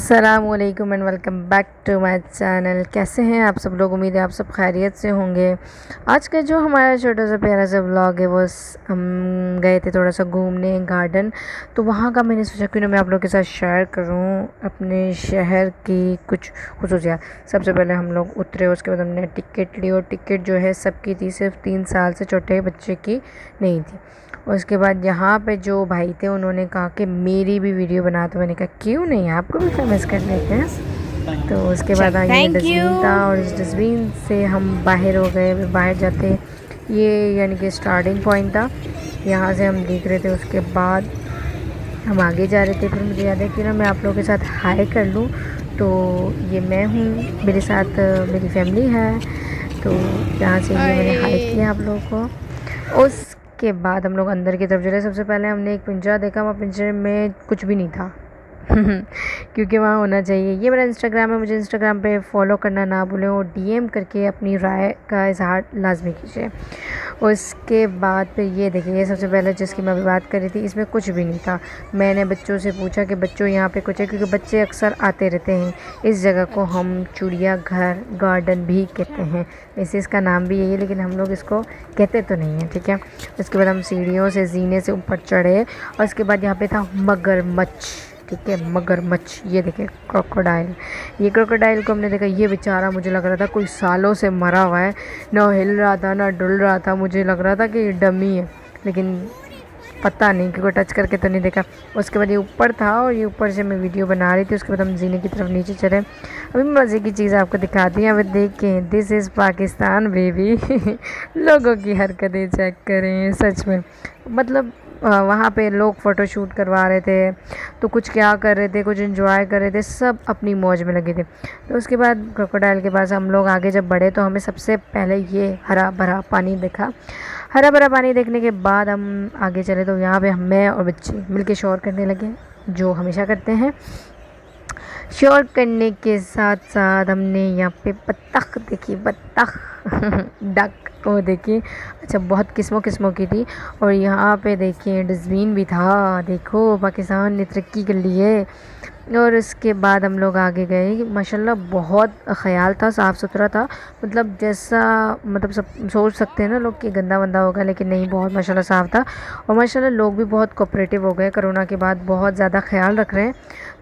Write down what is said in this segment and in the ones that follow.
अस्सलामुअलैकुम and welcome back to my channel. कैसे हैं आप सब लोग? उम्मीद है आप सब खैरियत से होंगे। आज का जो हमारा छोटा सा प्यारा सा व्लॉग है वो हम गए थे थोड़ा सा घूमने गार्डन, तो वहाँ का मैंने सोचा क्यों ना मैं आप लोगों के साथ शेयर करूँ अपने शहर की कुछ खुसूसियात। सबसे पहले हम लोग उतरे, उसके बाद हमने टिकट ली और टिकट जो है सबकी थी, सिर्फ 3 साल से छोटे बच्चे की नहीं थी। उसके बाद यहाँ पे जो भाई थे उन्होंने कहा कि मेरी भी वीडियो बना, तो मैंने कहा क्यों नहीं, आपको भी फेमस कर लेते हैं। तो उसके बाद ये डस्टबिन था और इस डस्टबिन से हम बाहर हो गए। बाहर जाते ये यानी कि स्टार्टिंग पॉइंट था, यहाँ से हम देख रहे थे। उसके बाद हम आगे जा रहे थे, फिर मुझे याद है कि ना मैं आप लोगों के साथ हाय कर लूँ। तो ये मैं हूँ, मेरे साथ मेरी फैमिली है। तो यहाँ से ये मैंने हाय किया आप लोगों को। उसके बाद हम लोग अंदर की तरफ चले। सबसे पहले हमने एक पिंजरा देखा, वहाँ पिंजरे में कुछ भी नहीं था क्योंकि वहाँ होना चाहिए। ये मेरा इंस्टाग्राम है, मुझे इंस्टाग्राम पे फॉलो करना ना भूलें और डीएम करके अपनी राय का इजहार लाजमी कीजिए। उसके बाद फिर ये देखिए, ये सबसे पहले जिसकी मैं अभी बात कर रही थी, इसमें कुछ भी नहीं था। मैंने बच्चों से पूछा कि बच्चों यहाँ पे कुछ है, क्योंकि बच्चे अक्सर आते रहते हैं। इस जगह को हम चिड़ियाघर गार्डन भी कहते हैं, वैसे इसका नाम भी यही है लेकिन हम लोग इसको कहते तो नहीं हैं, ठीक है। उसके बाद हम सीढ़ियों से जीने से ऊपर चढ़े और उसके बाद यहाँ पे था मगरमच्छ, ठीक है, मगरमच्छ। ये देखे क्रोकोडाइल, ये क्रोकोडाइल को हमने देखा। ये बेचारा मुझे लग रहा था कोई सालों से मरा हुआ है, ना हिल रहा था ना डुल रहा था। मुझे लग रहा था कि ये डमी है, लेकिन पता नहीं क्योंकि टच करके तो नहीं देखा। उसके बाद ये ऊपर था और ये ऊपर से मैं वीडियो बना रही थी। उसके बाद हम जीने की तरफ नीचे चले। अभी मज़े की चीज़ आपको दिखाती हैं, अभी देखें। दिस इज़ पाकिस्तान बेबी लोगों की हरकतें चेक करें, सच में मतलब वहाँ पे लोग फ़ोटोशूट करवा रहे थे, तो कुछ क्या कर रहे थे, कुछ एंजॉय कर रहे थे, सब अपनी मौज में लगे थे। तो उसके बाद क्रोकोडाइल के पास हम लोग आगे जब बढ़े तो हमें सबसे पहले ये हरा भरा पानी दिखा। हरा भरा पानी देखने के बाद हम आगे चले तो यहाँ पे मैं और बच्चे मिलके शोर करने लगे, जो हमेशा करते हैं। शोर करने के साथ साथ हमने यहाँ पे बत्तख देखी, बत्तख डक वो देखिए। अच्छा, बहुत किस्मों किस्मों की थी। और यहाँ पे देखिए डस्टबिन भी था, देखो पाकिस्तान ने तरक्की कर ली है। और उसके बाद हम लोग आगे गए। माशाल्लाह बहुत ख़याल था, साफ़ सुथरा था, मतलब जैसा मतलब सब सोच सकते हैं ना लोग कि गंदा वंदा होगा, लेकिन नहीं, बहुत माशाल्लाह साफ़ था। और माशाल्लाह लोग भी बहुत कोऑपरेटिव हो गए, कोरोना के बाद बहुत ज़्यादा ख्याल रख रहे हैं।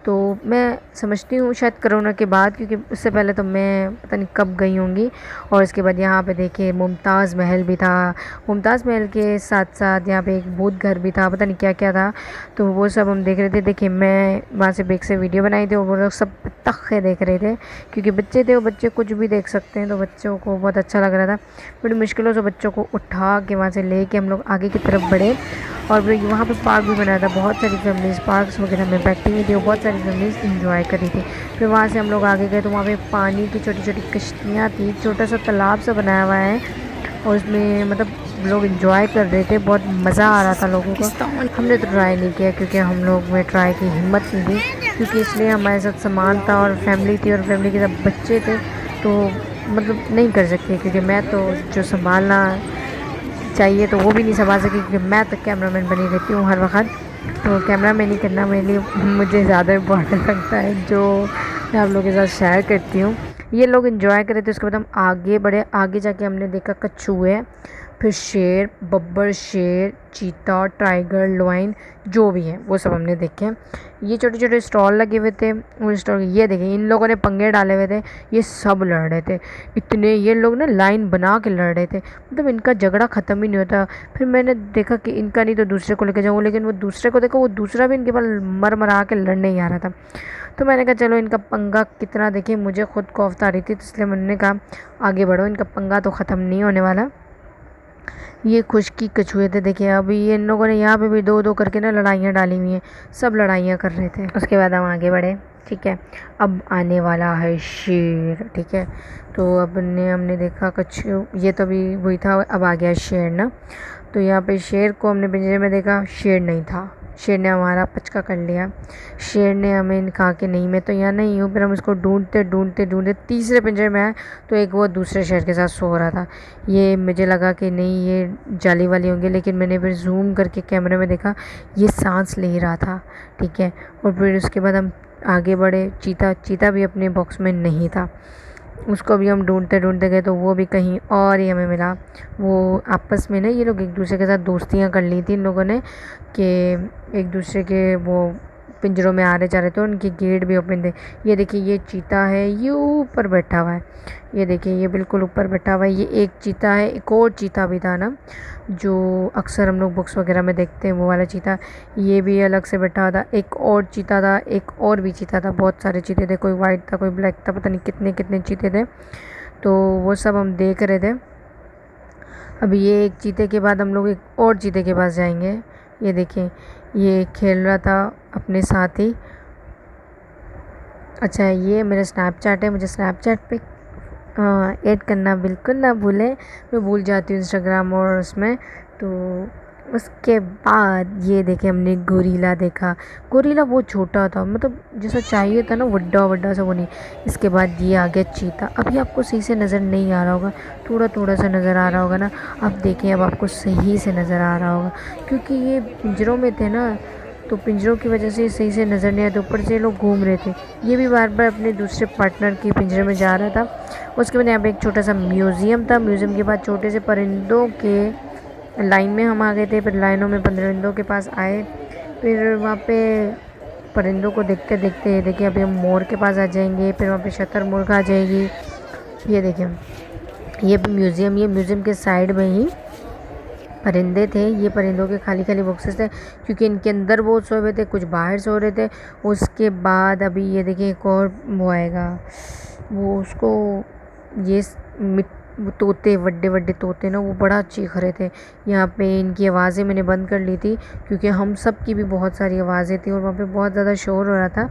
तो मैं समझती हूँ शायद कोरोना के बाद, क्योंकि उससे पहले तो मैं पता नहीं कब गई होंगी। और उसके बाद यहाँ पे देखिए मुमताज़ महल भी था। मुमताज़ महल के साथ साथ यहाँ पे एक भूत घर भी था, पता नहीं क्या क्या था। तो वो सब हम देख रहे थे। देखिए मैं वहाँ से बैग से वीडियो बनाई थी और वो लोग सब तख्ते देख रहे थे, क्योंकि बच्चे थे, वो बच्चे कुछ भी देख सकते हैं, तो बच्चों को बहुत अच्छा लग रहा था। बड़ी मुश्किलों से बच्चों को उठा के वहाँ से ले के हम लोग आगे की तरफ बढ़े। और वहाँ पे पार्क भी बनाया था, बहुत सारी फैमिलीज़ पार्क्स वगैरह में बैठी हुई थी और बहुत सारी फैमिलीज़ इंजॉय कर रही थी। फिर वहाँ से हम लोग आगे गए तो वहाँ पे पानी की छोटी छोटी कश्तियाँ थी, छोटा सा तालाब सा बनाया हुआ है और उसमें मतलब लोग इंजॉय कर रहे थे, बहुत मज़ा आ रहा था लोगों को। हमने तो ट्राई नहीं किया क्योंकि हम लोग में ट्राई की हिम्मत नहीं थी, क्योंकि इसलिए हमारे साथ सामान था और फैमिली थी और फैमिली के साथ बच्चे थे, तो मतलब नहीं कर सकते। क्योंकि मैं तो जो संभालना चाहिए तो वो भी नहीं संभाल सकी, क्योंकि मैं तो कैमरामैन बनी रहती हूँ हर वक्त। तो कैमरा मैन ही करना मेरे लिए मुझे ज़्यादा इम्पोर्टेंट लगता है, जो मैं आप लोगों के साथ शेयर करती हूँ। ये लोग एंजॉय कर रहे थे। उसके बाद हम आगे बढ़े। आगे जाके हमने देखा कछुए, फिर शेर, बब्बर शेर, चीता, टाइगर, लायन, जो भी है वो सब हमने देखे। ये छोटे छोटे स्टॉल लगे हुए थे, उन स्टॉल ये देखिए इन लोगों ने पंगे डाले हुए थे, ये सब लड़ रहे थे। इतने ये लोग ना लाइन बना के लड़ रहे थे, मतलब इनका झगड़ा ख़त्म ही नहीं होता। फिर मैंने देखा कि इनका नहीं तो दूसरे को लेके जाऊँ, लेकिन वो दूसरे को देखा, वो दूसरा भी इनके पास मर मरा के लड़ने ही आ रहा था। तो मैंने कहा चलो इनका पंगा कितना देखिए, मुझे खुद खौफ आ रही थी, तो इसलिए मैंने कहा आगे बढ़ो, इनका पंगा तो ख़त्म नहीं होने वाला। ये खुशकी कछुए थे देखिए। अभी ये इन लोगों ने यहाँ पे भी दो दो करके ना लड़ाइयाँ डाली हुई हैं, सब लड़ाइयाँ कर रहे थे। उसके बाद हम आगे बढ़े, ठीक है। अब आने वाला है शेर, ठीक है। तो अब हमने देखा कछुए, ये तो अभी वही था, अब आ गया शेर ना। तो यहाँ पे शेर को हमने पिंजरे में देखा, शेर नहीं था। शेर ने हमारा पचका कर लिया। शेर ने हमें कहा कि नहीं मैं तो यहाँ नहीं हूँ। फिर हम उसको ढूंढते ढूंढते ढूंढते तीसरे पिंजरे में आए तो एक वो दूसरे शेर के साथ सो रहा था। ये मुझे लगा कि नहीं ये जाली वाली होंगी, लेकिन मैंने फिर जूम करके कैमरे में देखा, ये सांस ले रहा था, ठीक है। और फिर उसके बाद हम आगे बढ़े। चीता भी अपने बॉक्स में नहीं था। उसको भी हम ढूंढते ढूंढते गए तो वो भी कहीं और ही हमें मिला। वो आपस में ना ये लोग एक दूसरे के साथ दोस्तियाँ कर ली थी इन लोगों ने कि एक दूसरे के वो पिंजरों में आ रहे जा रहे थे, उनके गेट भी ओपन थे। ये देखिए ये चीता है, ये ऊपर बैठा हुआ है। ये देखिए ये बिल्कुल ऊपर बैठा हुआ है। ये एक चीता है। एक और चीता भी था ना जो अक्सर हम लोग बुक्स वगैरह में देखते हैं, वो वाला चीता। ये भी अलग से बैठा हुआ था। एक और चीता था, एक और भी चीता था। बहुत सारे चीते थे, कोई वाइट था कोई ब्लैक था, पता नहीं कितने कितने चीते थे। तो वो सब हम देख रहे थे। अभी ये एक चीते के बाद हम लोग एक और चीते के पास जाएंगे। ये देखिए ये खेल रहा था अपने साथ ही। अच्छा ये मेरा स्नैपचैट है, मुझे स्नैपचैट पे ऐड करना बिल्कुल ना भूलें। मैं भूल जाती हूँ इंस्टाग्राम और उसमें। तो उसके बाद ये देखे हमने गोरीला देखा। गोरीला बहुत छोटा था, मतलब जैसा चाहिए था ना बड़ा बड़ा सा, वो नहीं। इसके बाद ये आ गया चीता। अभी आपको सही से नज़र नहीं आ रहा होगा, थोड़ा थोड़ा सा नज़र आ रहा होगा ना। अब देखें अब आपको सही से नज़र आ रहा होगा, क्योंकि ये पिंजरों में थे ना, तो पिंजरों की वजह से सही से नज़र नहीं आते। ऊपर से लोग घूम रहे थे। ये भी बार बार अपने दूसरे पार्टनर के पिंजरे में जा रहा था। उसके बाद यहाँ पे एक छोटा सा म्यूज़ियम था। म्यूज़ियम के बाद छोटे से परिंदों के लाइन में हम आ गए थे। फिर लाइनों में परिंदों के पास आए। फिर वहाँ पे परिंदों को देखते देखते देखिए अभी हम मोर के पास आ जाएंगे। फिर वहाँ पे शतरमुर्ग आ जाएगी। ये देखिए ये म्यूज़ियम, ये म्यूज़ियम के साइड में ही परिंदे थे। ये परिंदों के खाली खाली बॉक्सेस थे, क्योंकि इनके अंदर वो सोए हुए थे, कुछ बाहर सो रहे थे। उसके बाद अभी ये देखिए एक और वो आएगा, वो उसको ये वो तोते, बड़े बड़े तोते ना, वो बड़ा चीख रहे थे। यहाँ पे इनकी आवाज़ें मैंने बंद कर ली थी, क्योंकि हम सब की भी बहुत सारी आवाज़ें थी और वहाँ पे बहुत ज़्यादा शोर हो रहा था।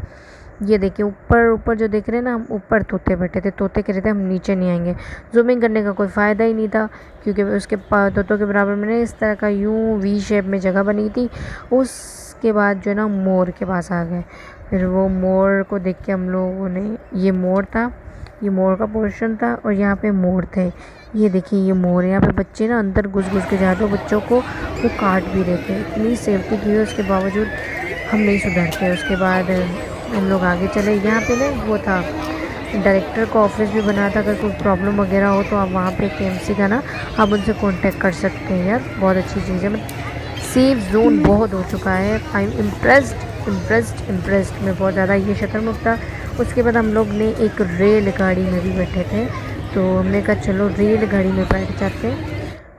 ये देखिए ऊपर ऊपर जो देख रहे हैं ना, हम ऊपर तोते बैठे थे। तोते कह रहे थे हम नीचे नहीं आएंगे। जूमिंग करने का कोई फ़ायदा ही नहीं था, क्योंकि उसके तोतों के बराबर में ना इस तरह का यूं वी शेप में जगह बनी थी। उसके बाद जो है ना मोर के पास आ गए। फिर वो मोर को देख के हम लोगों ने, ये मोर था, ये मोर का पोर्शन था और यहाँ पे मोर थे। ये देखिए ये मोर, यहाँ पे बच्चे ना अंदर घुस घुस के जाते, बच्चों को वो काट भी रहे थे। इतनी सेफ्टी की है, उसके बावजूद हम नहीं सुधरते। उसके बाद हम लोग आगे चले। यहाँ पे ना वो था, डायरेक्टर का ऑफिस भी बना था। अगर कोई प्रॉब्लम वगैरह हो तो आप वहाँ पे केएमसी का ना आप उनसे कांटेक्ट कर सकते हैं। यार बहुत अच्छी चीज़ है। मतलब सेफ जोन बहुत हो चुका है। आई एम इम्प्रेस्ड में बहुत ज़्यादा। ये शतरमुर्ग था। उसके बाद हम लोग ने एक रेलगाड़ी में भी बैठे थे, तो हमने कहा चलो रेलगाड़ी में बैठ जाते।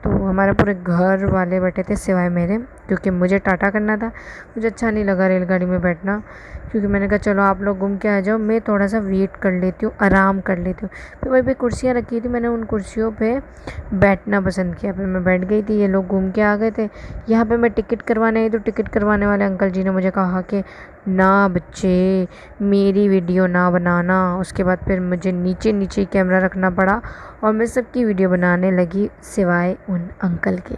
तो हमारे पूरे घर वाले बैठे थे सिवाय मेरे, क्योंकि मुझे टाटा करना था। मुझे अच्छा नहीं लगा रेलगाड़ी में बैठना, क्योंकि मैंने कहा चलो आप लोग घूम के आ जाओ, मैं थोड़ा सा वेट कर लेती हूँ, आराम कर लेती हूँ। फिर वहीं पे कुर्सियाँ रखी थी, मैंने उन कुर्सियों पे बैठना पसंद किया। फिर मैं बैठ गई थी। ये लोग घूम के आ गए थे। यहाँ पे मैं टिकट करवाने आई तो टिकट करवाने वाले अंकल जी ने मुझे कहा कि ना बच्चे मेरी वीडियो ना बनाना। उसके बाद फिर मुझे नीचे नीचे कैमरा रखना पड़ा और मैं सबकी वीडियो बनाने लगी सिवाय उन अंकल के,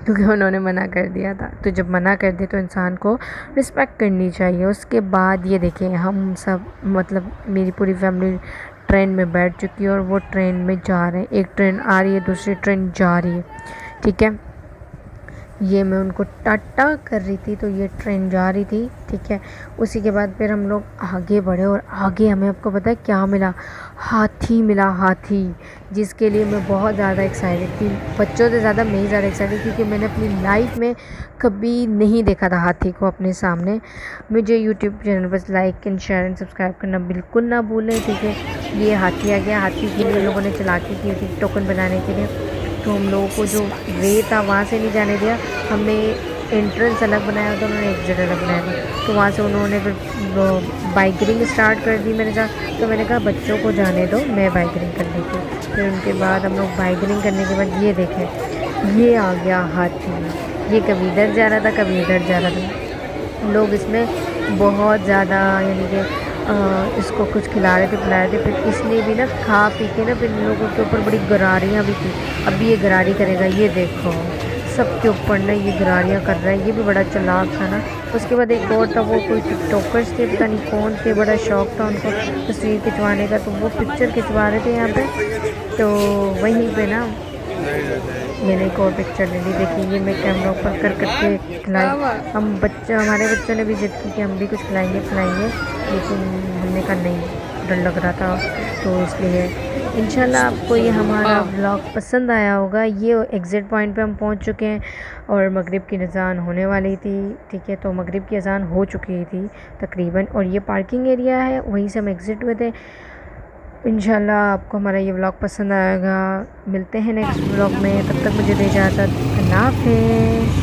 क्योंकि उन्होंने मना कर दिया था। तो जब मना कर दे तो इंसान को रिस्पेक्ट करनी चाहिए। उसके बाद ये देखें हम सब, मतलब मेरी पूरी फैमिली ट्रेन में बैठ चुकी है और वो ट्रेन में जा रहे हैं। एक ट्रेन आ रही है, दूसरी ट्रेन जा रही है, ठीक है। ये मैं उनको टाटा कर रही थी तो ये ट्रेन जा रही थी, ठीक है। उसी के बाद फिर हम लोग आगे बढ़े और आगे हमें, आपको पता है क्या मिला? हाथी मिला, हाथी, जिसके लिए मैं बहुत ज़्यादा एक्साइटेड थी। बच्चों से ज़्यादा मैं ही ज़्यादा एक्साइटेड, क्योंकि मैंने अपनी लाइफ में कभी नहीं देखा था हाथी को अपने सामने। मुझे यूट्यूब चैनल पर like and share and subscribe करना बिल्कुल ना भूलें, ठीक है। ये हाथी आ गया। हाथी के लिए लोगों ने चालाकी की थी टोकन बनाने के लिए। तो हम लोगों को जो वे था वहाँ से नहीं जाने दिया। हमने एंट्रेंस अलग बनाया था, उन्होंने एग्जिट अलग बनाया था। तो वहाँ से उन्होंने फिर बाइकरिंग स्टार्ट कर दी मेरे साथ। तो मैंने कहा बच्चों को जाने दो, मैं बाइकरिंग कर लेती हूँ। फिर उनके बाद हम लोग बाइकरिंग करने के बाद ये देखें, ये आ गया हाथी। ये कभी इधर जा रहा था, कभी इधर जा रहा था। लोग इसमें बहुत ज़्यादा, यानी कि इसको कुछ खिला रहे थे, पिला रहे थे। फिर इसने भी ना खा पी के ना, फिर इन लोगों के ऊपर बड़ी गरारियाँ भी थी। अभी ये गरारी करेगा, ये देखो सबके ऊपर ना ये गरारियाँ कर रहा है। ये भी बड़ा चालाक था ना। उसके बाद एक और था, वो कोई टिकटॉकर्स थे, पता नहीं कौन थे, बड़ा शौक था उनको तस्वीर खिंचवाने का, तो वो पिक्चर खिंचवा रहे थे यहाँ पे। तो वहीं पे ना मैंने एक और पिक्चर ले ली। देखिए ये मैं कैमरा ऊपर कर करके खिलाई। हमारे बच्चों ने भी जिद की कि हम भी कुछ खिलाएंगे खिलाएंगे, लेकिन हमने कहा नहीं, डर लग रहा था, तो इसलिए इंशाल्लाह आपको ये हमारा व्लॉग पसंद आया होगा। ये एग्ज़िट पॉइंट पे हम पहुंच चुके हैं और मगरिब की अज़ान होने वाली थी। ठीक है, तो मगरिब की अज़ान हो चुकी थी तकरीबन, और ये पार्किंग एरिया है, वहीं से हम एग्ज़िट हुए थे। इंशाल्लाह आपको हमारा ये व्लॉग पसंद आएगा। मिलते हैं नेक्स्ट व्लॉग में, तब तक मुझे दे इजाज़त। अल्लाह हाफ़िज़।